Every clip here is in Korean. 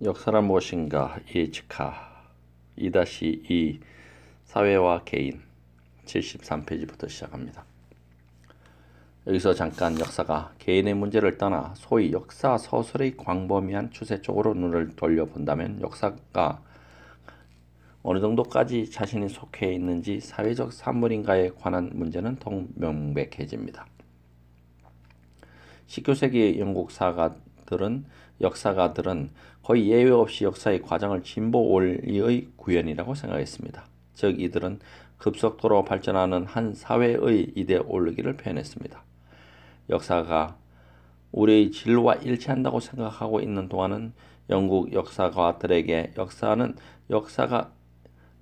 역사란 무엇인가? 이해치카 2-2 사회와 개인 73페이지부터 시작합니다. 여기서 잠깐 역사가 개인의 문제를 떠나 소위 역사 서술의 광범위한 추세 쪽으로 눈을 돌려본다면 역사가 어느 정도까지 자신이 속해 있는지 사회적 산물인가에 관한 문제는 더 명백해집니다. 19세기 영국 역사가들은 거의 예외 없이 역사의 과정을 진보 원리의 구현이라고 생각했습니다. 즉 이들은 급속도로 발전하는 한 사회의 이데올로기를 표현했습니다. 역사가 우리의 진로와 일치한다고 생각하고 있는 동안은 영국 역사가들에게 역사가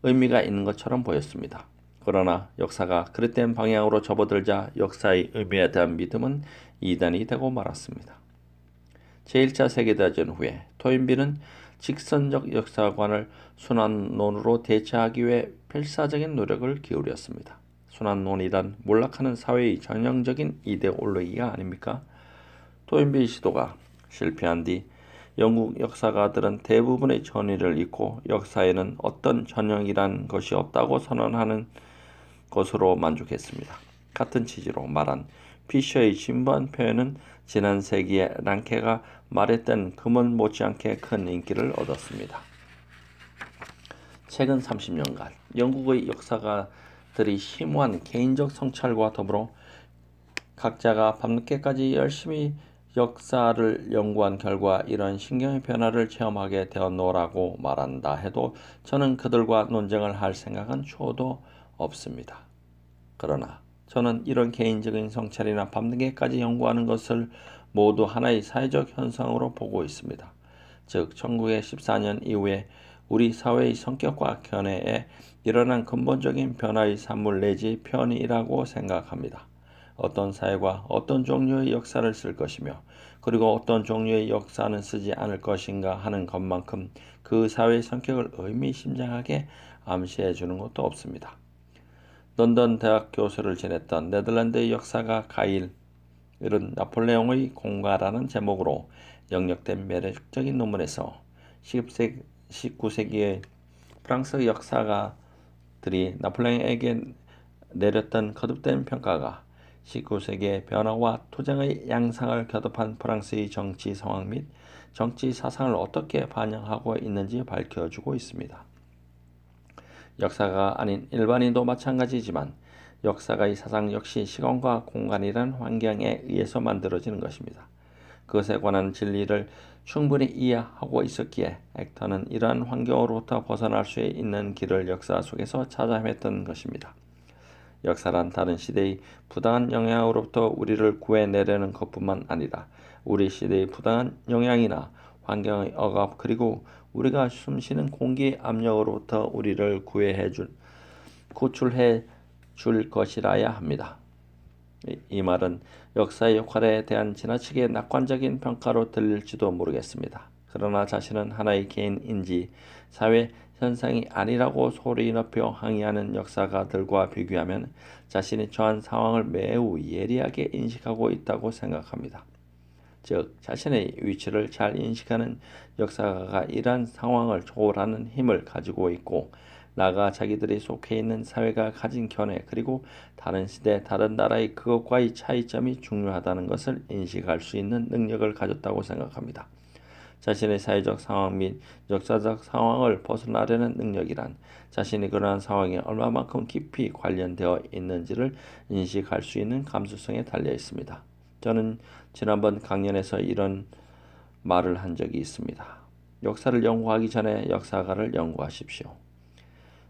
의미가 있는 것처럼 보였습니다. 그러나 역사가 그릇된 방향으로 접어들자 역사의 의미에 대한 믿음은 이단이 되고 말았습니다. 제1차 세계대전 후에 토인비는 직선적 역사관을 순환론으로 대체하기 위해 필사적인 노력을 기울였습니다. 순환론이란 몰락하는 사회의 전형적인 이데올로기가 아닙니까? 토인비의 시도가 실패한 뒤 영국 역사가들은 대부분의 전의를 잃고 역사에는 어떤 전형이란 것이 없다고 선언하는 것으로 만족했습니다. 같은 취지로 말한 피셔의 진부한 표현은 지난 세기에 랑케가 말했던 금은 못지않게 큰 인기를 얻었습니다. 최근 30년간 영국의 역사가들이 심오한 개인적 성찰과 더불어 각자가 밤늦게까지 열심히 역사를 연구한 결과 이런 신경의 변화를 체험하게 되었노라고 말한다 해도 저는 그들과 논쟁을 할 생각은 초도 없습니다. 그러나 저는 이런 개인적인 성찰이나 밤늦게까지 연구하는 것을 모두 하나의 사회적 현상으로 보고 있습니다. 즉 1914년 이후에 우리 사회의 성격과 견해에 일어난 근본적인 변화의 산물 내지 편이라고 생각합니다. 어떤 사회가 어떤 종류의 역사를 쓸 것이며 그리고 어떤 종류의 역사는 쓰지 않을 것인가 하는 것만큼 그 사회의 성격을 의미심장하게 암시해 주는 것도 없습니다. 런던 대학 교수를 지냈던 네덜란드의 역사가 가일은 나폴레옹의 공가라는 제목으로 영역된 매력적인 논문에서 19세기의 프랑스 역사가들이 나폴레옹에게 내렸던 거듭된 평가가 19세기의 변화와 투쟁의 양상을 겨듭한 프랑스의 정치 상황 및 정치 사상을 어떻게 반영하고 있는지 밝혀주고 있습니다. 역사가 아닌 일반인도 마찬가지지만 역사가의 사상 역시 시간과 공간이란 환경에 의해서 만들어지는 것입니다. 그것에 관한 진리를 충분히 이해하고 있었기에 액터는 이러한 환경으로부터 벗어날 수 있는 길을 역사 속에서 찾아 헤맸던 것입니다. 역사란 다른 시대의 부당한 영향으로부터 우리를 구해내려는 것뿐만 아니라 우리 시대의 부당한 영향이나 환경의 억압 그리고 우리가 숨쉬는 공기의 압력으로부터 우리를 구출해 줄 것이라야 합니다. 이 말은 역사의 역할에 대한 지나치게 낙관적인 평가로 들릴지도 모르겠습니다. 그러나 자신은 하나의 개인인지 사회 현상이 아니라고 소리 높여 항의하는 역사가들과 비교하면 자신이 처한 상황을 매우 예리하게 인식하고 있다고 생각합니다. 즉 자신의 위치를 잘 인식하는 역사가가 이러한 상황을 초월하는 힘을 가지고 있고 나아가 자기들이 속해 있는 사회가 가진 견해 그리고 다른 시대 다른 나라의 그것과의 차이점이 중요하다는 것을 인식할 수 있는 능력을 가졌다고 생각합니다. 자신의 사회적 상황 및 역사적 상황을 벗어나려는 능력이란 자신이 그러한 상황에 얼마만큼 깊이 관련되어 있는지를 인식할 수 있는 감수성에 달려 있습니다. 저는 지난번 강연에서 이런 말을 한 적이 있습니다. 역사를 연구하기 전에 역사가를 연구하십시오.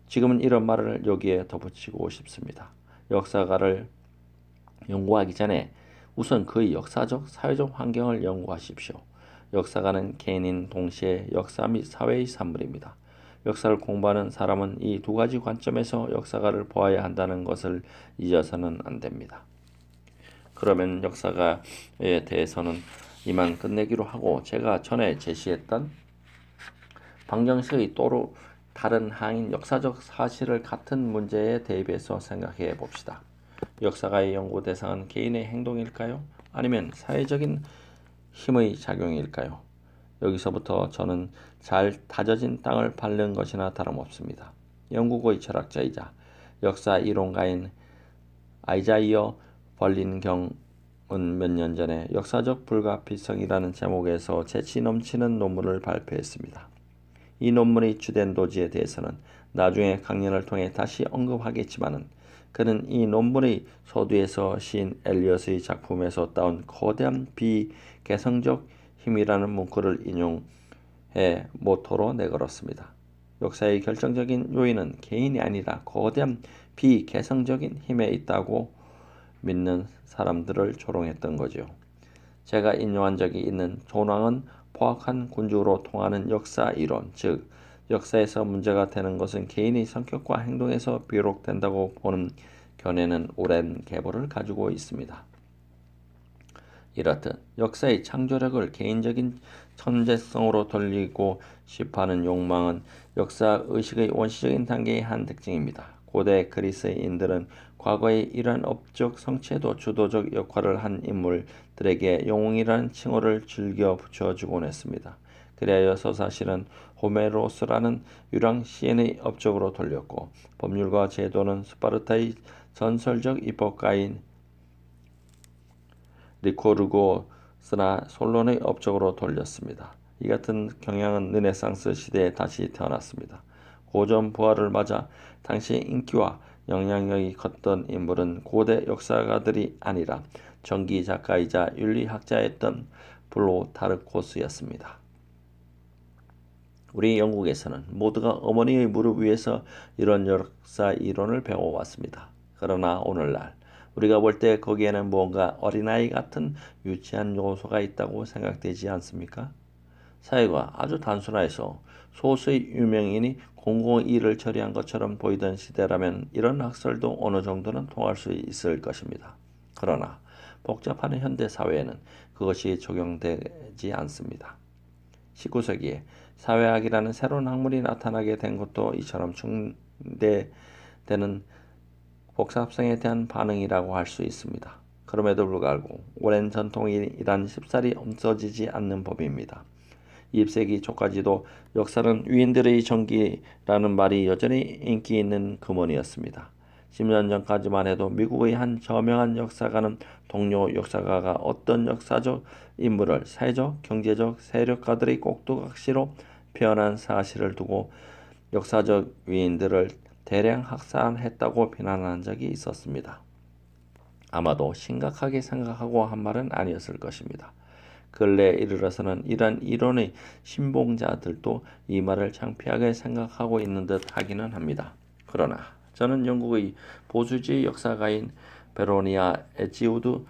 지금은 이런 말을 여기에 덧붙이고 싶습니다. 역사가를 연구하기 전에 우선 그의 역사적, 사회적 환경을 연구하십시오. 역사가는 개인인 동시에 역사 및 사회의 산물입니다. 역사를 공부하는 사람은 이 두 가지 관점에서 역사가를 보아야 한다는 것을 잊어서는 안 됩니다. 그러면 역사가에 대해서는 이만 끝내기로 하고 제가 전에 제시했던 방정식의 또로 다른 항인 역사적 사실을 같은 문제에 대입해서 생각해 봅시다. 역사가의 연구 대상은 개인의 행동일까요? 아니면 사회적인 힘의 작용일까요? 여기서부터 저는 잘 다져진 땅을 밟는 것이나 다름없습니다. 영국의 철학자이자 역사 이론가인 아이자이어 벌린경은 몇 년 전에 역사적 불가피성이라는 제목에서 재치 넘치는 논문을 발표했습니다. 이 논문의 주된 노지에 대해서는 나중에 강연을 통해 다시 언급하겠지만은 그는 이 논문의 서두에서 시인 엘리엇의 작품에서 따온 거대한 비개성적 힘이라는 문구를 인용해 모토로 내걸었습니다. 역사의 결정적인 요인은 개인이 아니라 거대한 비개성적인 힘에 있다고 믿는 사람들을 조롱했던 거죠. 제가 인용한 적이 있는 존왕은 포악한 군주로 통하는 역사 이론, 즉 역사에서 문제가 되는 것은 개인의 성격과 행동에서 비롯된다고 보는 견해는 오랜 계보를 가지고 있습니다. 이렇듯 역사의 창조력을 개인적인 천재성으로 돌리고 싶어하는 욕망은 역사 의식의 원시적인 단계의 한 특징입니다. 고대 그리스인들은 과거의 이러한 업적 성취에도 주도적 역할을 한 인물들에게 영웅이라는 칭호를 즐겨 붙여주곤 했습니다. 그리하여 서사실은 호메로스라는 유랑 시인의 업적으로 돌렸고 법률과 제도는 스파르타의 전설적 입법가인 리코르고스나 솔론의 업적으로 돌렸습니다. 이 같은 경향은 르네상스 시대에 다시 태어났습니다. 고전 부활을 맞아 당시 인기와 영향력이 컸던 인물은 고대 역사가들이 아니라 전기 작가이자 윤리학자였던 플루타르코스였습니다. 우리 영국에서는 모두가 어머니의 무릎 위에서 이런 역사 이론을 배워왔습니다. 그러나 오늘날 우리가 볼 때 거기에는 뭔가 어린아이 같은 유치한 요소가 있다고 생각되지 않습니까? 사회가 아주 단순화해서 소수의 유명인이 공공의 일을 처리한 것처럼 보이던 시대라면 이런 학설도 어느 정도는 통할 수 있을 것입니다. 그러나 복잡한 현대 사회에는 그것이 적용되지 않습니다. 19세기에 사회학이라는 새로운 학문이 나타나게 된 것도 이처럼 중대되는 복잡성에 대한 반응이라고 할 수 있습니다. 그럼에도 불구하고 오랜 전통이란 쉽사리 없어지지 않는 법입니다. 20세기 초까지도 역사는 위인들의 전기라는 말이 여전히 인기 있는 금원이었습니다. 10년 전까지만 해도 미국의 한 저명한 역사가는 동료 역사가가 어떤 역사적 인물을 사회적, 경제적 세력가들의 꼭두각시로 표현한 사실을 두고 역사적 위인들을 대량 학살했다고 비난한 적이 있었습니다. 아마도 심각하게 생각하고 한 말은 아니었을 것입니다. 근래에 이르러서는 이러한 이론의 신봉자들도 이 말을 창피하게 생각하고 있는 듯 하기는 합니다. 그러나 저는 영국의 보수주의 역사가인 베로니아 에지우드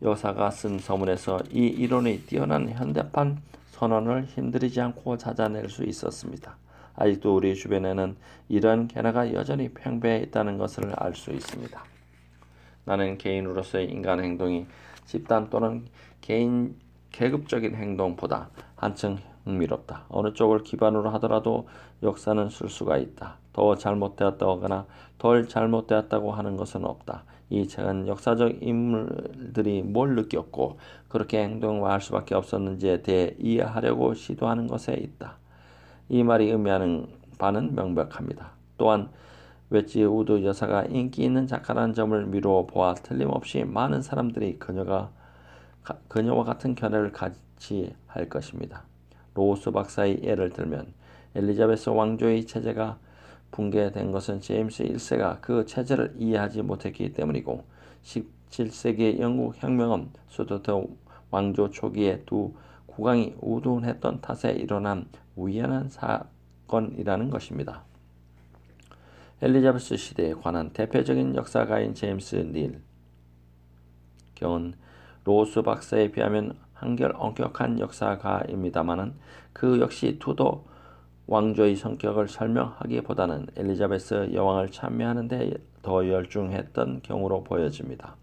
여사가 쓴 서문에서 이 이론의 뛰어난 현대판 선언을 힘들이지 않고 찾아낼 수 있었습니다. 아직도 우리 주변에는 이러한 견해가 여전히 팽배해 있다는 것을 알 수 있습니다. 나는 개인으로서의 인간 행동이 집단 또는 개인 계급적인 행동보다 한층 흥미롭다. 어느 쪽을 기반으로 하더라도 역사는 술수가 있다. 더 잘못되었다거나 덜 잘못되었다고 하는 것은 없다. 이 책은 역사적 인물들이 뭘 느꼈고 그렇게 행동할 수밖에 없었는지에 대해 이해하려고 시도하는 것에 있다. 이 말이 의미하는 바는 명백합니다. 또한 웨지우드 여사가 인기 있는 작가라는 점을 미루어 보아 틀림없이 많은 사람들이 그녀와 같은 견해를 같이 할 것입니다. 로우스 박사의 예를 들면 엘리자베스 왕조의 체제가 붕괴된 것은 제임스 1세가 그 체제를 이해하지 못했기 때문이고 17세기의 영국 혁명은 스튜어트 왕조 초기에 두 국왕이 우둔했던 탓에 일어난 우연한 사건이라는 것입니다. 엘리자베스 시대에 관한 대표적인 역사가인 제임스 닐 경은 로스 박사에 비하면 한결 엄격한 역사가입니다마는 그 역시 투도 왕조의 성격을 설명하기보다는 엘리자베스 여왕을 찬미하는 데 더 열중했던 경우로 보여집니다.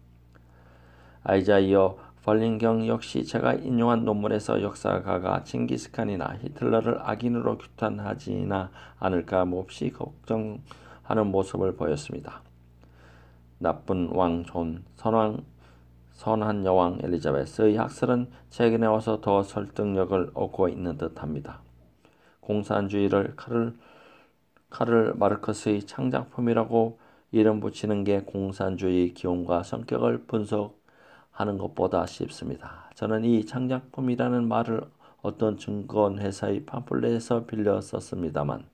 아이자이어 벌린경 역시 제가 인용한 논문에서 역사가가 징기스칸이나 히틀러를 악인으로 규탄하지나 않을까 몹시 걱정하는 모습을 보였습니다. 나쁜 왕 존, 선한 여왕 엘리자베스의 학설은 최근에 와서 더 설득력을 얻고 있는 듯합니다. 공산주의를 카를 마르크스의 창작품이라고 이름 붙이는 게 공산주의 기원과 성격을 분석하는 것보다 쉽습니다. 저는 이 창작품이라는 말을 어떤 증권회사의 팜플렛에서 빌려 썼습니다만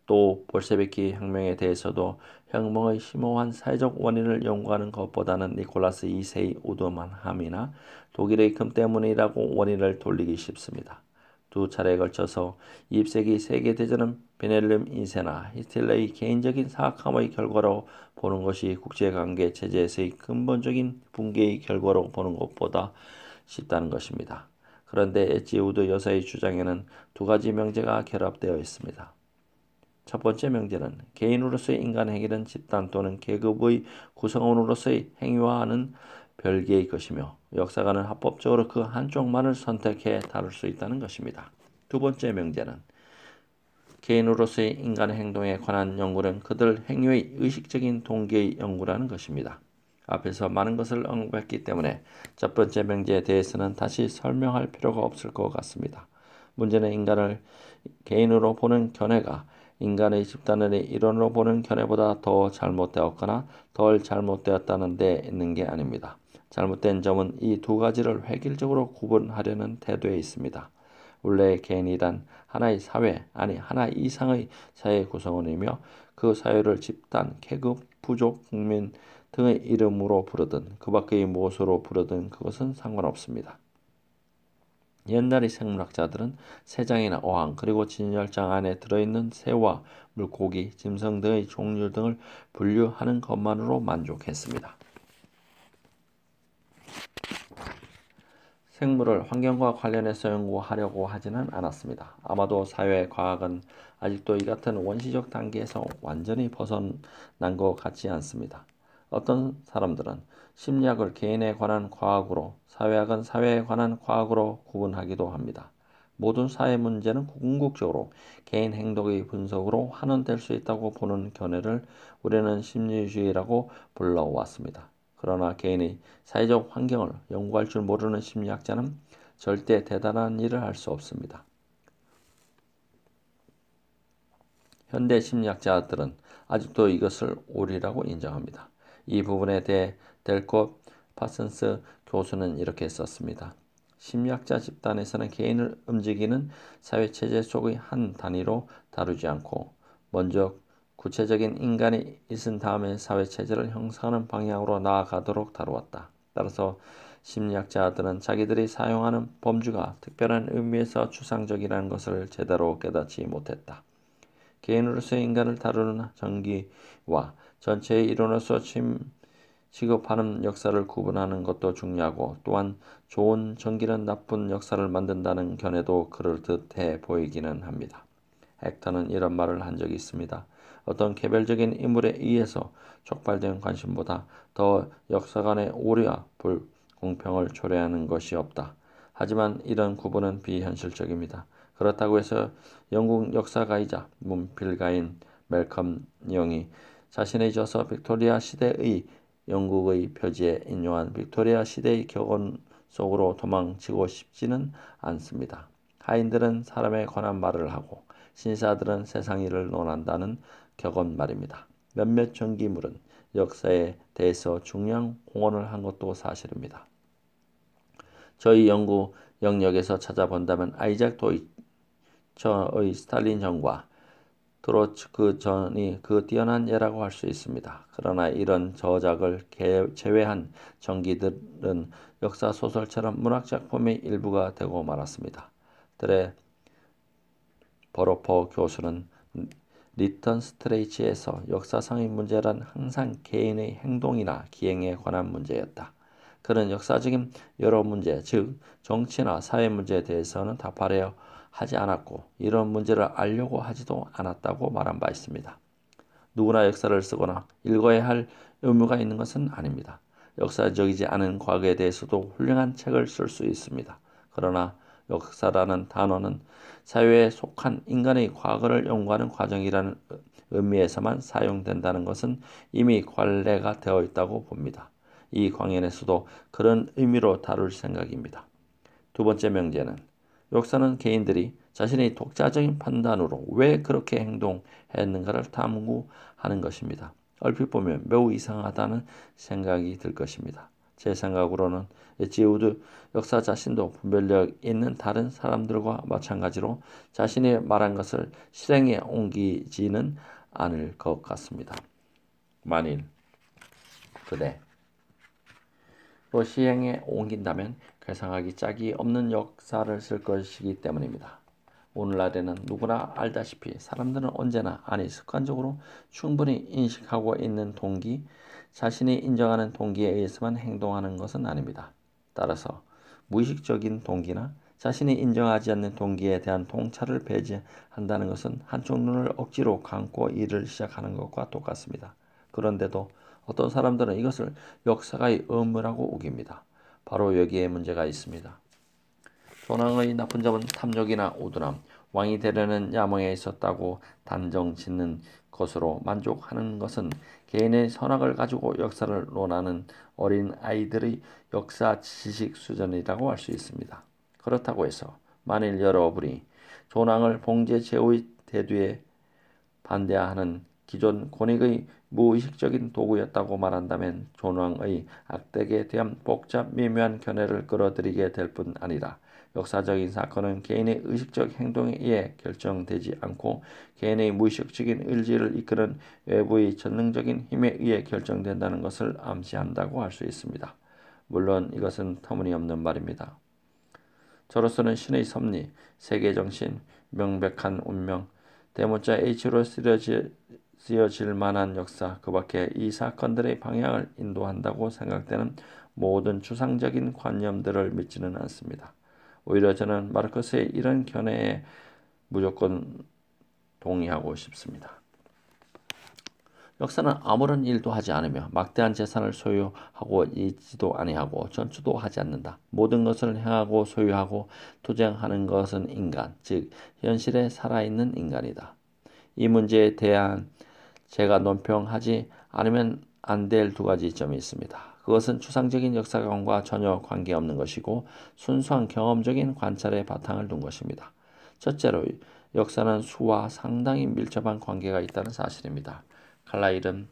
또 볼셰비키 혁명에 대해서도 혁명의 심오한 사회적 원인을 연구하는 것보다는 니콜라스 2세의 우두만함이나 독일의 금 때문이라고 원인을 돌리기 쉽습니다. 두 차례에 걸쳐서 20세기 세계대전은 베를린 인세나 히틀러의 개인적인 사악함의 결과로 보는 것이 국제관계 체제에서의 근본적인 붕괴의 결과로 보는 것보다 쉽다는 것입니다. 그런데 엣지 우드 여사의 주장에는 두 가지 명제가 결합되어 있습니다. 첫 번째 명제는 개인으로서의 인간 행위는 집단 또는 계급의 구성원으로서의 행위와는 별개의 것이며 역사가는 합법적으로 그 한쪽만을 선택해 다룰 수 있다는 것입니다. 두 번째 명제는 개인으로서의 인간 행동에 관한 연구는 그들 행위의 의식적인 동기의 연구라는 것입니다. 앞에서 많은 것을 언급했기 때문에 첫 번째 명제에 대해서는 다시 설명할 필요가 없을 것 같습니다. 문제는 인간을 개인으로 보는 견해가 인간의 집단의 일원으로 보는 견해보다 더 잘못되었거나 덜 잘못되었다는 데 있는 게 아닙니다. 잘못된 점은 이 두 가지를 획일적으로 구분하려는 태도에 있습니다. 원래 개인이란 하나의 사회, 아니 하나 이상의 사회 구성원이며 그 사회를 집단, 계급, 부족, 국민 등의 이름으로 부르든 그 밖의 무엇으로 부르든 그것은 상관없습니다. 옛날의 생물학자들은 새장이나 어항 그리고 진열장 안에 들어있는 새와 물고기, 짐승 등의 종류 등을 분류하는 것만으로 만족했습니다. 생물을 환경과 관련해서 연구하려고 하지는 않았습니다. 아마도 사회과학은 아직도 이 같은 원시적 단계에서 완전히 벗어난 것 같지 않습니다. 어떤 사람들은 심리학을 개인에 관한 과학으로, 사회학은 사회에 관한 과학으로 구분하기도 합니다. 모든 사회 문제는 궁극적으로 개인 행동의 분석으로 환원될 수 있다고 보는 견해를 우리는 심리주의라고 불러왔습니다. 그러나 개인의 사회적 환경을 연구할 줄 모르는 심리학자는 절대 대단한 일을 할 수 없습니다. 현대 심리학자들은 아직도 이것을 오리라고 인정합니다. 이 부분에 대해 델코 파슨스 교수는 이렇게 썼습니다. 심리학자 집단에서는 개인을 움직이는 사회체제 속의 한 단위로 다루지 않고 먼저 구체적인 인간이 있은 다음에 사회체제를 형성하는 방향으로 나아가도록 다루었다. 따라서 심리학자들은 자기들이 사용하는 범주가 특별한 의미에서 추상적이라는 것을 제대로 깨닫지 못했다. 개인으로서 인간을 다루는 전기와 전체의 일원으로서 취급하는 역사를 구분하는 것도 중요하고 또한 좋은 전기는 나쁜 역사를 만든다는 견해도 그럴듯해 보이기는 합니다. 헥터는 이런 말을 한 적이 있습니다. 어떤 개별적인 인물에 의해서 촉발된 관심보다 더 역사관의 오류와 불공평을 초래하는 것이 없다. 하지만 이런 구분은 비현실적입니다. 그렇다고 해서 영국 역사가이자 문필가인 멜컴 영이 자신의 저서 빅토리아 시대의 영국의 표지에 인용한 빅토리아 시대의 격언 속으로 도망치고 싶지는 않습니다. 하인들은 사람에 관한 말을 하고 신사들은 세상 일을 논한다는 격언 말입니다. 몇몇 전기물은 역사에 대해서 중요한 공헌을 한 것도 사실입니다. 저희 연구 영역에서 찾아본다면 아이작 도이처의 스탈린전과 트로츠크 전이 그 뛰어난 예라고 할 수 있습니다. 그러나 이런 저작을 제외한 전기들은 역사 소설처럼 문학작품의 일부가 되고 말았습니다. 드레 버로퍼 교수는 리턴 스트레이치에서 역사상의 문제란 항상 개인의 행동이나 기행에 관한 문제였다. 그는 역사적인 여러 문제, 즉 정치나 사회 문제에 대해서는 답하려 하지 않았고 이런 문제를 알려고 하지도 않았다고 말한 바 있습니다. 누구나 역사를 쓰거나 읽어야 할 의무가 있는 것은 아닙니다. 역사적이지 않은 과거에 대해서도 훌륭한 책을 쓸 수 있습니다. 그러나 역사라는 단어는 사회에 속한 인간의 과거를 연구하는 과정이라는 의미에서만 사용된다는 것은 이미 관례가 되어 있다고 봅니다. 이 강연에서도 그런 의미로 다룰 생각입니다. 두 번째 명제는 역사는 개인들이 자신의 독자적인 판단으로 왜 그렇게 행동했는가를 탐구하는 것입니다. 얼핏 보면 매우 이상하다는 생각이 들 것입니다. 제 생각으로는 에치우드 역사 자신도 분별력 있는 다른 사람들과 마찬가지로 자신이 말한 것을 실행에 옮기지는 않을 것 같습니다. 만일 그대 시행에 옮긴다면 괴상하기 짝이 없는 역사를 쓸 것이기 때문입니다. 오늘날에는 누구나 알다시피 사람들은 언제나 아니 습관적으로 충분히 인식하고 있는 동기, 자신이 인정하는 동기에 의해서만 행동하는 것은 아닙니다. 따라서 무의식적인 동기나 자신이 인정하지 않는 동기에 대한 통찰을 배제한다는 것은 한쪽 눈을 억지로 감고 일을 시작하는 것과 똑같습니다. 그런데도 어떤 사람들은 이것을 역사가의 의무라고 우깁니다. 바로 여기에 문제가 있습니다. 조왕의 나쁜 점은 탐욕이나 우둔함, 왕이 되려는 야망에 있었다고 단정 짓는 것으로 만족하는 것은 개인의 선악을 가지고 역사를 논하는 어린 아이들의 역사 지식 수준이라고 할 수 있습니다. 그렇다고 해서 만일 여러분이 조왕을 봉제 제후의 대두에 반대하는 기존 권익의 무의식적인 도구였다고 말한다면 조왕의 악덕에 대한 복잡 미묘한 견해를 끌어들이게 될 뿐 아니라 역사적인 사건은 개인의 의식적 행동에 의해 결정되지 않고 개인의 무의식적인 의지를 이끄는 외부의 전능적인 힘에 의해 결정된다는 것을 암시한다고 할 수 있습니다. 물론 이것은 터무니없는 말입니다. 저로서는 신의 섭리, 세계정신, 명백한 운명, 대문자 H로 쓰여질 만한 역사, 그 밖에 이 사건들의 방향을 인도한다고 생각되는 모든 추상적인 관념들을 믿지는 않습니다. 오히려 저는 마르크스의 이런 견해에 무조건 동의하고 싶습니다. 역사는 아무런 일도 하지 않으며 막대한 재산을 소유하고 있지도 아니하고 전투도 하지 않는다. 모든 것을 행하고 소유하고 투쟁하는 것은 인간, 즉 현실에 살아있는 인간이다. 이 문제에 대한 제가 논평하지 않으면 안 될 두 가지 점이 있습니다. 그것은 추상적인 역사관과 전혀 관계없는 것이고 순수한 경험적인 관찰에 바탕을 둔 것입니다. 첫째로 역사는 수와 상당히 밀접한 관계가 있다는 사실입니다. 칼라일은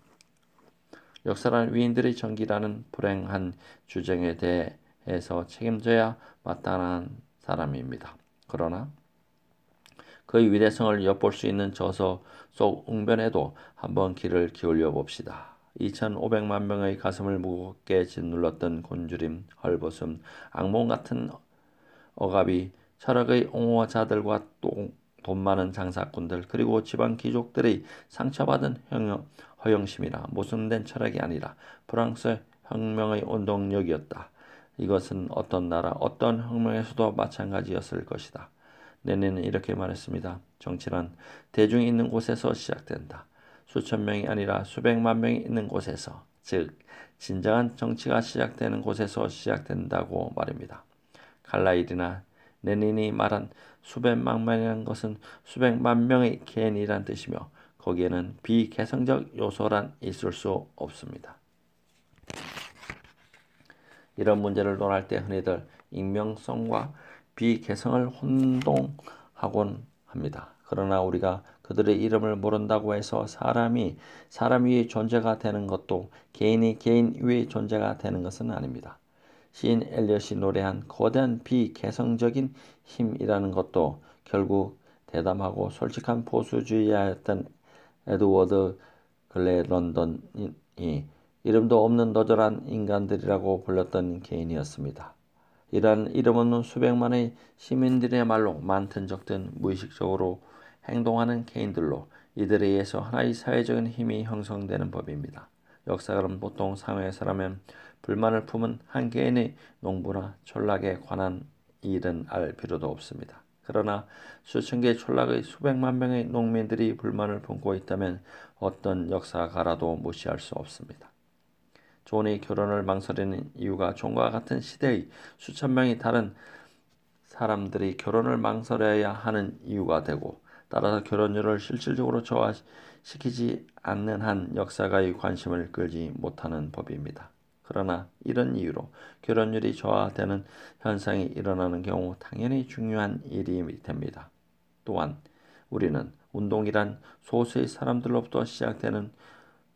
역사란 위인들의 전기라는 불행한 주장에 대해서 책임져야 마땅한 사람입니다. 그러나 그의 위대성을 엿볼 수 있는 저서 속 웅변에도 한번 귀를 기울여 봅시다. 2,500만 명의 가슴을 무겁게 짓눌렀던 곤주림, 헐벗음, 악몽 같은 억압이 철학의 옹호자들과 돈 많은 장사꾼들 그리고 지방 귀족들의 상처받은 허영심이나 모순된 철학이 아니라 프랑스 혁명의 운동력이었다. 이것은 어떤 나라, 어떤 혁명에서도 마찬가지였을 것이다. 레닌은 이렇게 말했습니다. 정치란 대중이 있는 곳에서 시작된다. 수천 명이 아니라 수백만 명이 있는 곳에서, 즉 진정한 정치가 시작되는 곳에서 시작된다고 말입니다. 칼라일이나 레닌이 말한 수백만 명이라는 것은 수백만 명의 개인이란 뜻이며 거기에는 비개성적 요소란 있을 수 없습니다. 이런 문제를 논할 때 흔히들 익명성과 비개성을 혼동하곤 합니다. 그러나 우리가 그들의 이름을 모른다고 해서 사람 위의 존재가 되는 것도 개인이 개인 위의 존재가 되는 것은 아닙니다. 시인 엘리엇이 노래한 거대한 비개성적인 힘이라는 것도 결국 대담하고 솔직한 보수주의자였던 에드워드 글래런던이 이름도 없는 너절한 인간들이라고 불렀던 개인이었습니다. 이러한 이름 없는 수백만의 시민들의 말로 많든 적든 무의식적으로 행동하는 개인들로 이들에 의해서 하나의 사회적인 힘이 형성되는 법입니다. 역사가는 보통 사회에서라면 불만을 품은 한 개인의 농부나 촌락에 관한 일은 알 필요도 없습니다. 그러나 수천 개의 촌락의 수백만 명의 농민들이 불만을 품고 있다면 어떤 역사가라도 무시할 수 없습니다. 존이 결혼을 망설이는 이유가 존과 같은 시대의 수천 명의 다른 사람들이 결혼을 망설여야 하는 이유가 되고 따라서 결혼율을 실질적으로 저하시키지 않는 한 역사가의 관심을 끌지 못하는 법입니다. 그러나 이런 이유로 결혼율이 저하되는 현상이 일어나는 경우 당연히 중요한 일이 됩니다. 또한 우리는 운동이란 소수의 사람들로부터 시작되는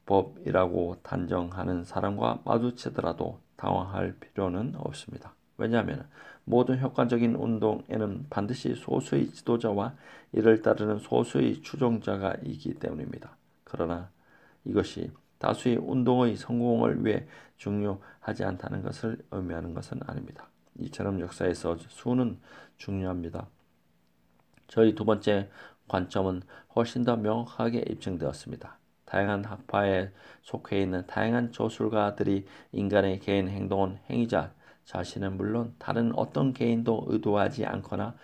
법이라고 단정하는 사람과 마주치더라도 당황할 필요는 없습니다. 왜냐하면 모든 효과적인 운동에는 반드시 소수의 지도자와 이를 따르는 소수의 추종자가 있기 때문입니다. 그러나 이것이 다수의 운동의 성공을 위해 중요하지 않다는 것을 의미하는 것은 아닙니다. 이처럼 역사에서 수는 중요합니다. 저희 두 번째 관점은 훨씬 더 명확하게 입증되었습니다. 다양한 학파에 속해 있는 다양한 저술가들이 인간의 개인 행동은 행위자 자신은 물론 다른 어떤 개인도 의도하지 않거나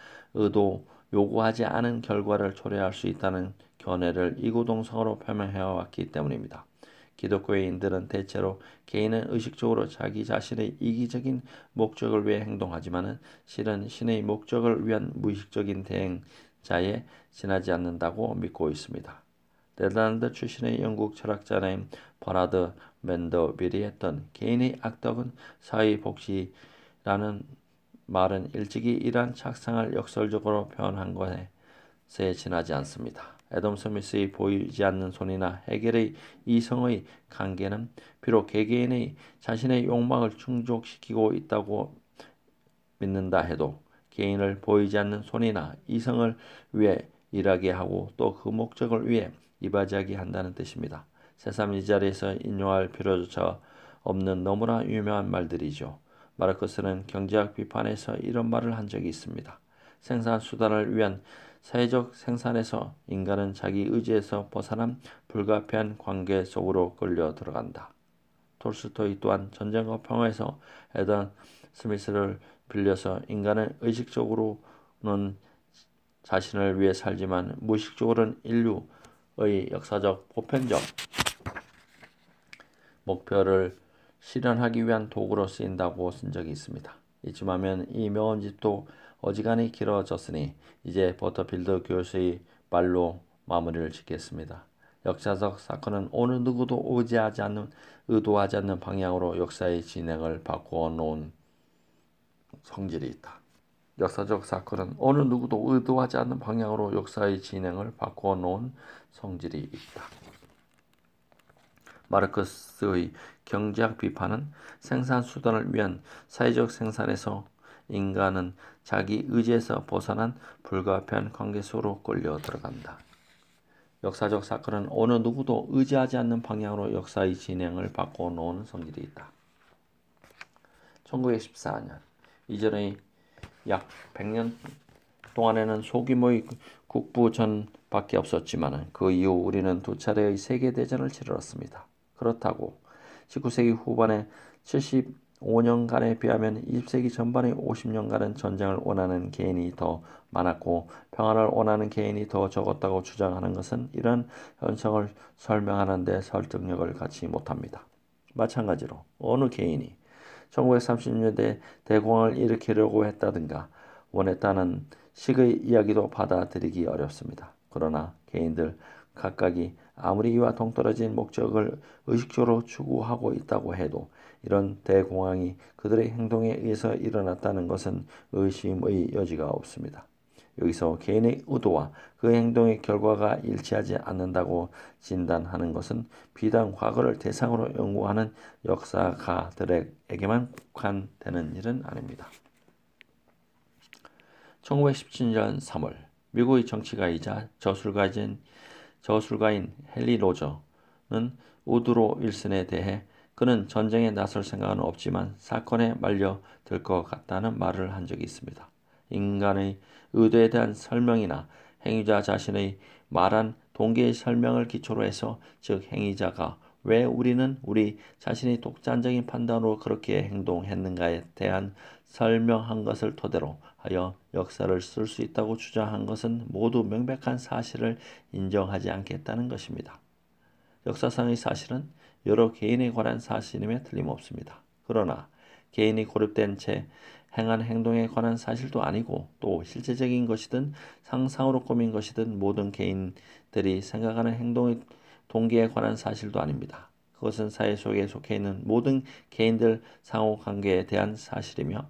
요구하지 않은 결과를 초래할 수 있다는 견해를 이구동성으로 표명해왔기 때문입니다. 기독교인들은 대체로 개인은 의식적으로 자기 자신의 이기적인 목적을 위해 행동하지만 실은 신의 목적을 위한 무의식적인 대행자에 지나지 않는다고 믿고 있습니다. 네덜란드 출신의 영국 철학자인 버나드 맨더빌이 했던 개인의 악덕은 사회의 복지라는 말은 일찍이 이러한 착상을 역설적으로 표현한 것에 지나지 않습니다. 애덤 스미스의 보이지 않는 손이나 해겔의 이성의 관계는 비록 개개인의 자신의 욕망을 충족시키고 있다고 믿는다 해도 개인을 보이지 않는 손이나 이성을 위해 일하게 하고 또 그 목적을 위해 이바지하게 한다는 뜻입니다. 새삼 이 자리에서 인용할 필요조차 없는 너무나 유명한 말들이죠. 마르크스는 경제학 비판에서 이런 말을 한 적이 있습니다. 생산 수단을 위한 사회적 생산에서 인간은 자기 의지에서 벗어난 불가피한 관계 속으로 끌려 들어간다. 톨스토이 또한 전쟁과 평화에서 애덤 스미스를 빌려서 인간은 의식적으로는 자신을 위해 살지만 무의식적으로는 인류의 역사적 보편적 목표를 실현하기 위한 도구로 쓰인다고 쓴 적이 있습니다. 이쯤 하면 이 명언집도 어지간히 길어졌으니 이제 버터필드 교수의 말로 마무리를 짓겠습니다. 역사적 사건은 어느 누구도 의도하지 않는 방향으로 역사의 진행을 바꾸어 놓은 성질이 있다. 역사적 사건은 어느 누구도 의도하지 않는 방향으로 역사의 진행을 바꾸어 놓은 성질이 있다. 마르크스의 경제학 비판은 생산 수단을 위한 사회적 생산에서 인간은 자기 의지에서 벗어난 불가피한 관계 속으로 끌려 들어간다. 역사적 사건은 어느 누구도 의지하지 않는 방향으로 역사의 진행을 바꿔 놓은 성질이 있다. 1914년 이전의 약 100년 동안에는 소규모의 국부전밖에 없었지만 그 이후 우리는 두 차례의 세계대전을 치렀습니다. 그렇다고 19세기 후반의 75년간에 비하면 20세기 전반의 50년간은 전쟁을 원하는 개인이 더 많았고 평화를 원하는 개인이 더 적었다고 주장하는 것은 이런 현상을 설명하는 데 설득력을 갖지 못합니다. 마찬가지로 어느 개인이 1930년대 대공황을 일으키려고 했다든가 원했다는 식의 이야기도 받아들이기 어렵습니다. 그러나 개인들 각각이 아무리 이와 동떨어진 목적을 의식적으로 추구하고 있다고 해도 이런 대공황이 그들의 행동에 의해서 일어났다는 것은 의심의 여지가 없습니다. 여기서 개인의 의도와 그 행동의 결과가 일치하지 않는다고 진단하는 것은 비단 과거를 대상으로 연구하는 역사가들에게만 국한되는 일은 아닙니다. 1917년 3월 미국의 정치가이자 저술가인 헨리 로저는 우드로 윌슨에 대해 그는 전쟁에 나설 생각은 없지만 사건에 말려들 것 같다는 말을 한 적이 있습니다. 인간의 의도에 대한 설명이나 행위자 자신의 말한 동기의 설명을 기초로 해서 즉 행위자가 왜 우리는 우리 자신의 독단적인 판단으로 그렇게 행동했는가에 대한 설명한 것을 토대로 하여 역사를 쓸 수 있다고 주장한 것은 모두 명백한 사실을 인정하지 않겠다는 것입니다. 역사상의 사실은 여러 개인에 관한 사실임에 틀림없습니다. 그러나 개인이 고립된 채 행한 행동에 관한 사실도 아니고 또 실제적인 것이든 상상으로 꾸민 것이든 모든 개인들이 생각하는 행동의 동기에 관한 사실도 아닙니다. 그것은 사회 속에 속해 있는 모든 개인들 상호관계에 대한 사실이며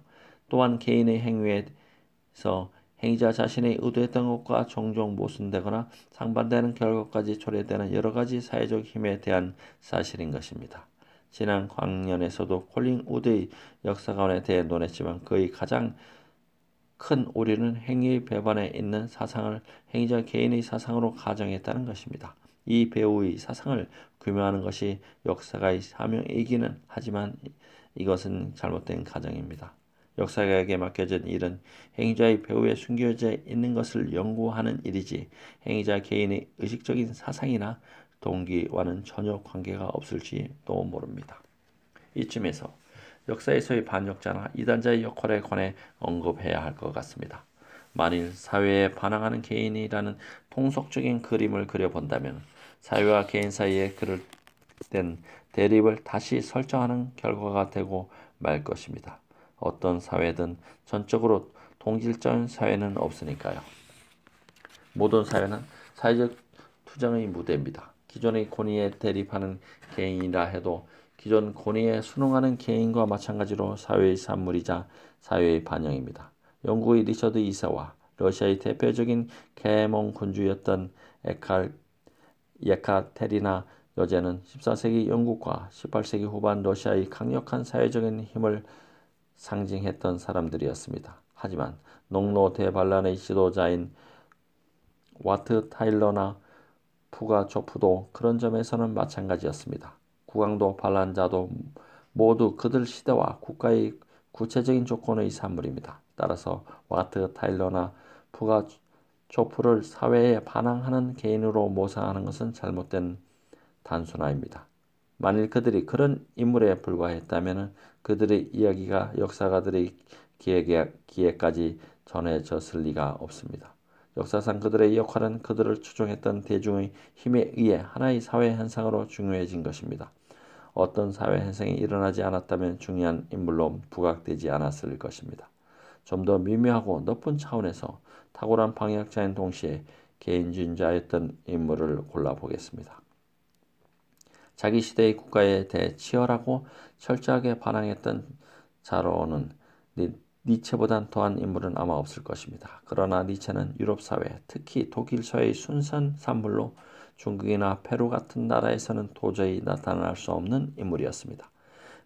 또한 개인의 행위에서 행위자 자신의 의도했던 것과 종종 모순되거나 상반되는 결과까지 초래되는 여러 가지 사회적 힘에 대한 사실인 것입니다. 지난 광년에서도 콜린 우드의 역사관에 대해 논했지만 그의 가장 큰 오류는 행위 배반에 있는 사상을 행위자 개인의 사상으로 가정했다는 것입니다. 이 배우의 사상을 규명하는 것이 역사가의 사명이기는 하지만 이것은 잘못된 가정입니다. 역사가에게 맡겨진 일은 행위자의 배후에 숨겨져 있는 것을 연구하는 일이지 행위자 개인의 의식적인 사상이나 동기와는 전혀 관계가 없을지도 모릅니다. 이쯤에서 역사에서의 반역자나 이단자의 역할에 관해 언급해야 할 것 같습니다. 만일 사회에 반항하는 개인이라는 통속적인 그림을 그려본다면 사회와 개인 사이에 그릇된 대립을 다시 설정하는 결과가 되고 말 것입니다. 어떤 사회든 전적으로 동질적인 사회는 없으니까요. 모든 사회는 사회적 투쟁의 무대입니다. 기존의 권위에 대립하는 개인이라 해도 기존 권위에 순응하는 개인과 마찬가지로 사회의 산물이자 사회의 반영입니다. 영국의 리처드 2세와 러시아의 대표적인 계몽 군주였던 예카테리나 여제는 14세기 영국과 18세기 후반 러시아의 강력한 사회적인 힘을 상징했던 사람들이었습니다. 하지만 농노 대반란의 지도자인 와트 타일러나 푸가초프도 그런 점에서는 마찬가지였습니다. 국왕도 반란자도 모두 그들 시대와 국가의 구체적인 조건의 산물입니다. 따라서 와트 타일러나 푸가초프를 사회에 반항하는 개인으로 모상하는 것은 잘못된 단순화입니다. 만일 그들이 그런 인물에 불과했다면 그들의 이야기가 역사가들의 기회까지 전해졌을 리가 없습니다. 역사상 그들의 역할은 그들을 추종했던 대중의 힘에 의해 하나의 사회 현상으로 중요해진 것입니다. 어떤 사회 현상이 일어나지 않았다면 중요한 인물로 부각되지 않았을 것입니다. 좀 더 미묘하고 높은 차원에서 탁월한 방역자인 동시에 개인주의자였던 인물을 골라보겠습니다. 자기 시대의 국가에 대해 치열하고 철저하게 반항했던 자로는 니체보단 더한 인물은 아마 없을 것입니다. 그러나 니체는 유럽 사회, 특히 독일 사회의 순선 산물로 중국이나 페루 같은 나라에서는 도저히 나타날 수 없는 인물이었습니다.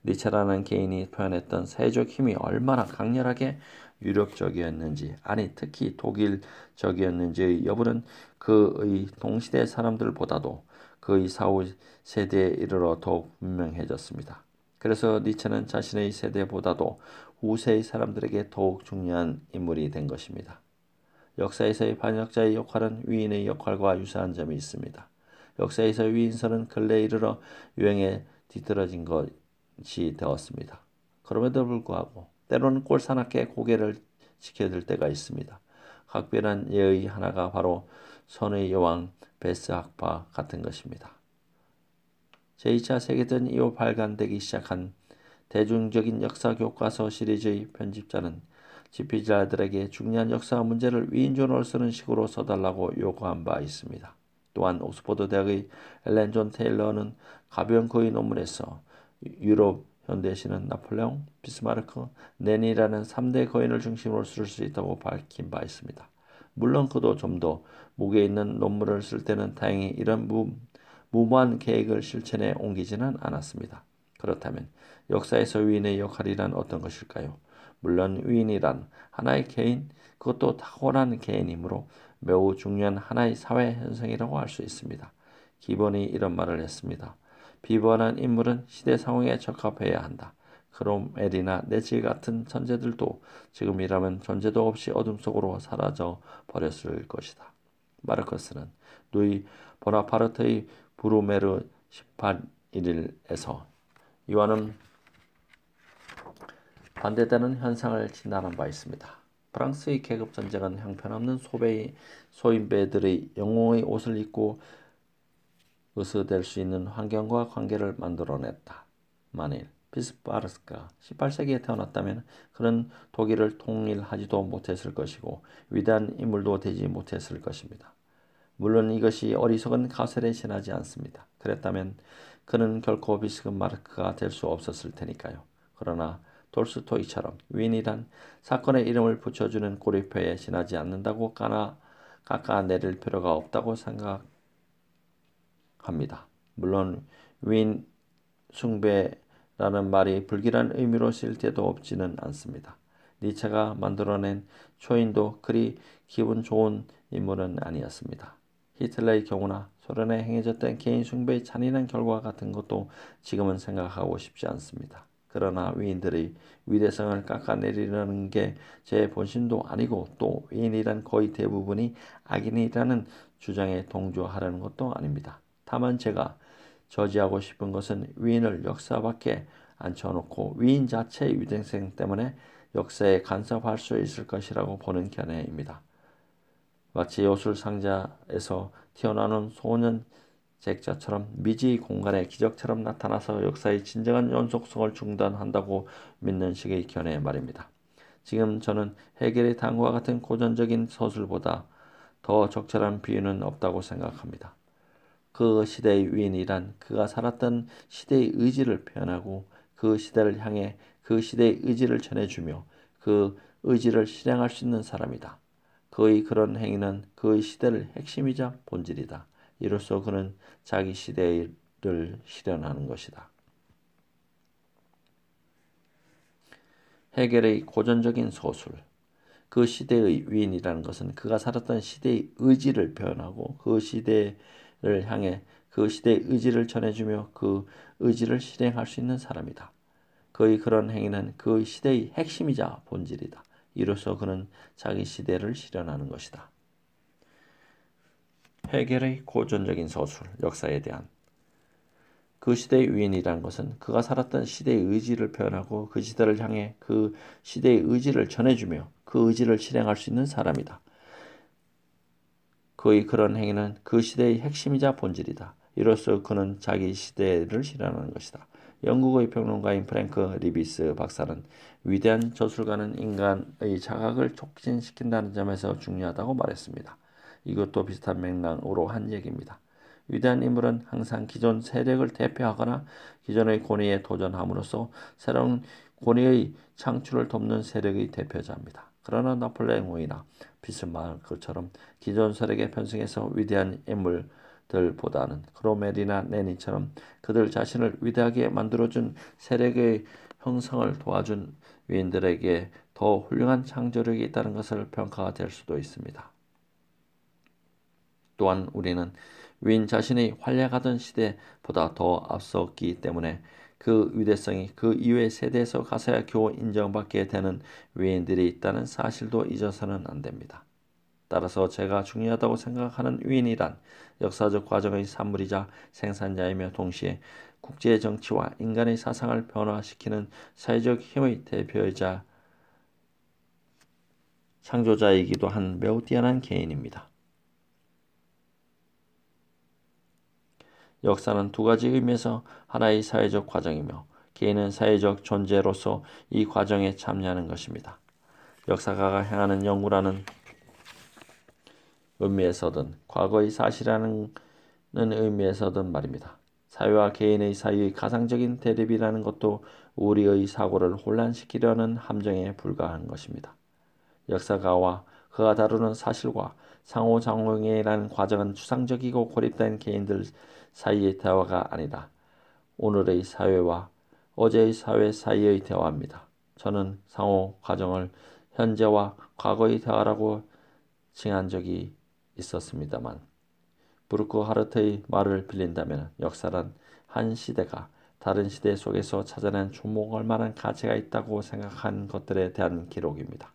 니체라는 개인이 표현했던 사회적 힘이 얼마나 강렬하게 유럽적이었는지, 아니 특히 독일적이었는지의 여부는 그의 동시대 사람들보다도 그의 사후 세대에 이르러 더욱 분명해졌습니다. 그래서 니체는 자신의 세대보다도 후세의 사람들에게 더욱 중요한 인물이 된 것입니다. 역사에서의 반역자의 역할은 위인의 역할과 유사한 점이 있습니다. 역사에서 위인설은 근래에 이르러 유행에 뒤떨어진 것이 되었습니다. 그럼에도 불구하고 때로는 꼴사납게 고개를 지켜들 때가 있습니다. 각별한 예의 하나가 바로 선의 여왕 베스 학파 같은 것입니다. 제2차 세계대전 이후 발간되기 시작한 대중적인 역사 교과서 시리즈의 편집자는 집필자들에게 중요한 역사 문제를 위인전으로 쓰는 식으로 써달라고 요구한 바 있습니다. 또한 옥스퍼드 대학의 엘렌 존 테일러는 가벼운 그의 논문에서 유럽 현대시는 나폴레옹, 비스마르크, 레닌이라는 3대 거인을 중심으로 쓸 수 있다고 밝힌 바 있습니다. 물론 그도 좀 더 무게 있는 논문을 쓸 때는 다행히 이런 무모한 계획을 실천에 옮기지는 않았습니다. 그렇다면 역사에서 위인의 역할이란 어떤 것일까요? 물론 위인이란 하나의 개인, 그것도 탁월한 개인이므로 매우 중요한 하나의 사회 현상이라고 할 수 있습니다. 기본이 이런 말을 했습니다. 비범한 인물은 시대 상황에 적합해야 한다. 크롬웰이나 네치 같은 천재들도 지금이라면 존재도 없이 어둠 속으로 사라져 버렸을 것이다. 마르크스는 루이 보나파르트의 브루메르 18일에서 이와는 반대되는 현상을 진단한 바 있습니다. 프랑스의 계급전쟁은 형편없는 소인배들의 영웅의 옷을 입고 으스댈 수 있는 환경과 관계를 만들어냈다. 만일 비스마르크가 18세기에 태어났다면 그는 독일을 통일하지도 못했을 것이고 위대한 인물도 되지 못했을 것입니다. 물론 이것이 어리석은 가설에 지나지 않습니다. 그랬다면 그는 결코 비스마르크가 될 수 없었을 테니까요. 그러나 돌스토이처럼 위인이란 사건에 이름을 붙여주는 고리표에 지나지 않는다고 깎아내릴 필요가 없다고 생각합니다. 물론 위인 숭배라는 말이 불길한 의미로 쓰일 때도 없지는 않습니다. 니체가 만들어낸 초인도 그리 기분 좋은 인물은 아니었습니다. 히틀러의 경우나 소련에 행해졌던 개인 숭배의 잔인한 결과 같은 것도 지금은 생각하고 싶지 않습니다. 그러나 위인들의 위대성을 깎아내리려는 게 제 본심도 아니고 또 위인이란 거의 대부분이 악인이라는 주장에 동조하려는 것도 아닙니다. 다만 제가 저지하고 싶은 것은 위인을 역사 밖에 앉혀놓고 위인 자체의 위대성 때문에 역사에 간섭할 수 있을 것이라고 보는 견해입니다. 마치 요술 상자에서 튀어나오는 소년 잭자처럼 미지의 공간에 기적처럼 나타나서 역사의 진정한 연속성을 중단한다고 믿는 식의 견해 말입니다. 지금 저는 해겔의 다음과 같은 고전적인 서술보다 더 적절한 비유는 없다고 생각합니다. 그 시대의 위인이란 그가 살았던 시대의 의지를 표현하고 그 시대를 향해 그 시대의 의지를 전해주며 그 의지를 실행할 수 있는 사람이다. 그의 그런 행위는 그의 시대를 핵심이자 본질이다. 이로써 그는 자기 시대를 실현하는 것이다. 해겔의 고전적인 소술. 그 시대의 위인이라는 것은 그가 살았던 시대의 의지를 표현하고 그 시대를 향해 그 시대의 의지를 전해주며 그 의지를 실행할 수 있는 사람이다. 그의 그런 행위는 그 시대의 핵심이자 본질이다. 이로써 그는 자기 시대를 실현하는 것이다. 해겔의 고전적인 서술, 역사에 대한 그 시대의 위인이라는 것은 그가 살았던 시대의 의지를 표현하고 그 시대를 향해 그 시대의 의지를 전해주며 그 의지를 실행할 수 있는 사람이다. 그의 그런 행위는 그 시대의 핵심이자 본질이다. 이로써 그는 자기 시대를 실현하는 것이다. 영국의 평론가인 프랭크 리비스 박사는 위대한 저술가는 인간의 자각을 촉진시킨다는 점에서 중요하다고 말했습니다. 이것도 비슷한 맥락으로 한 얘기입니다. 위대한 인물은 항상 기존 세력을 대표하거나 기존의 권위에 도전함으로써 새로운 권위의 창출을 돕는 세력의 대표자입니다. 그러나 나폴레옹이나 비스마르크처럼 기존 세력에 편승해서 위대한 인물들보다는 크로멜이나 레닌처럼 그들 자신을 위대하게 만들어준 세력의 형성을 도와준 위인들에게 더 훌륭한 창조력이 있다는 것을 평가가 될 수도 있습니다. 또한 우리는 위인 자신의 활약하던 시대보다 더 앞섰기 때문에 그 위대성이 그 이후의 세대에서 가서야 겨우 인정받게 되는 위인들이 있다는 사실도 잊어서는 안 됩니다. 따라서 제가 중요하다고 생각하는 위인이란 역사적 과정의 산물이자 생산자이며 동시에 국제 정치와 인간의 사상을 변화시키는 사회적 힘의 대표이자 창조자이기도 한 매우 뛰어난 개인입니다. 역사는 두 가지 의미에서 하나의 사회적 과정이며 개인은 사회적 존재로서 이 과정에 참여하는 것입니다. 역사가가 행하는 연구라는 의미에서든 과거의 사실이라는 의미에서든 말입니다. 사회와 개인의 사이의 가상적인 대립이라는 것도 우리의 사고를 혼란시키려는 함정에 불과한 것입니다. 역사가와 그가 다루는 사실과 상호작용이라는 과정은 추상적이고 고립된 개인들 사이의 대화가 아니라 오늘의 사회와 어제의 사회 사이의 대화입니다. 저는 상호 과정을 현재와 과거의 대화라고 칭한 적이 있었습니다만 브루크 하르트의 말을 빌린다면 역사란 한 시대가 다른 시대 속에서 찾아낸 주목할 만한 가치가 있다고 생각한 것들에 대한 기록입니다.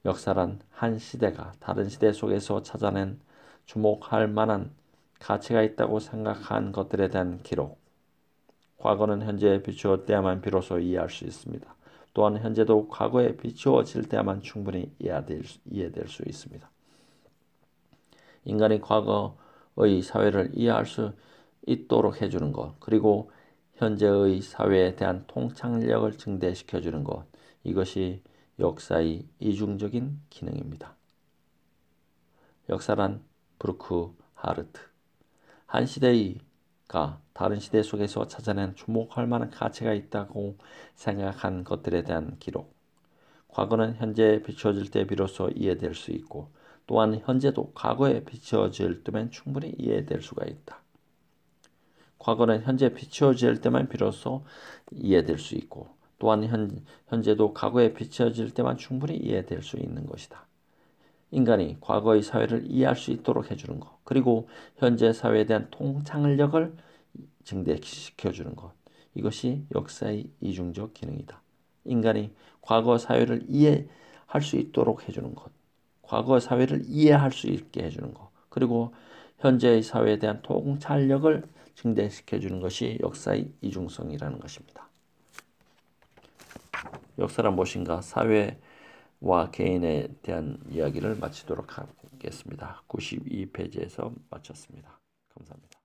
역사란 한 시대가 다른 시대 속에서 찾아낸 주목할 만한 가치가 있다고 생각한 것들에 대한 기록. 과거는 현재에 비추어야만 비로소 이해할 수 있습니다. 또한 현재도 과거에 비추어질 때야만 충분히 이해될 수 있습니다. 인간이 과거의 사회를 이해할 수 있도록 해주는 것, 그리고 현재의 사회에 대한 통찰력을 증대시켜주는 것, 이것이 역사의 이중적인 기능입니다. 역사란 브루크 하르트. 한 시대가 다른 시대 속에서 찾아낸 주목할 만한 가치가 있다고 생각한 것들에 대한 기록. 과거는 현재에 비춰질 때 비로소 이해될 수 있고 또한 현재도 과거에 비춰질 때면 충분히 이해될 수가 있다. 과거는 현재 비춰질 때만 비로소 이해될 수 있고 또한 현재도 과거에 비춰질 때만 충분히 이해될 수 있는 것이다. 인간이 과거의 사회를 이해할 수 있도록 해주는 것, 그리고 현재 사회에 대한 통찰력을 증대시켜주는 것, 이것이 역사의 이중적 기능이다. 인간이 과거 사회를 이해할 수 있도록 해주는 것, 과거 사회를 이해할 수 있게 해주는 것, 그리고 현재의 사회에 대한 통찰력을 증대시켜주는 것이 역사의 이중성이라는 것입니다. 역사란 무엇인가? 사회와 개인에 대한 이야기를 마치도록 하겠습니다. 92페이지에서 마쳤습니다. 감사합니다.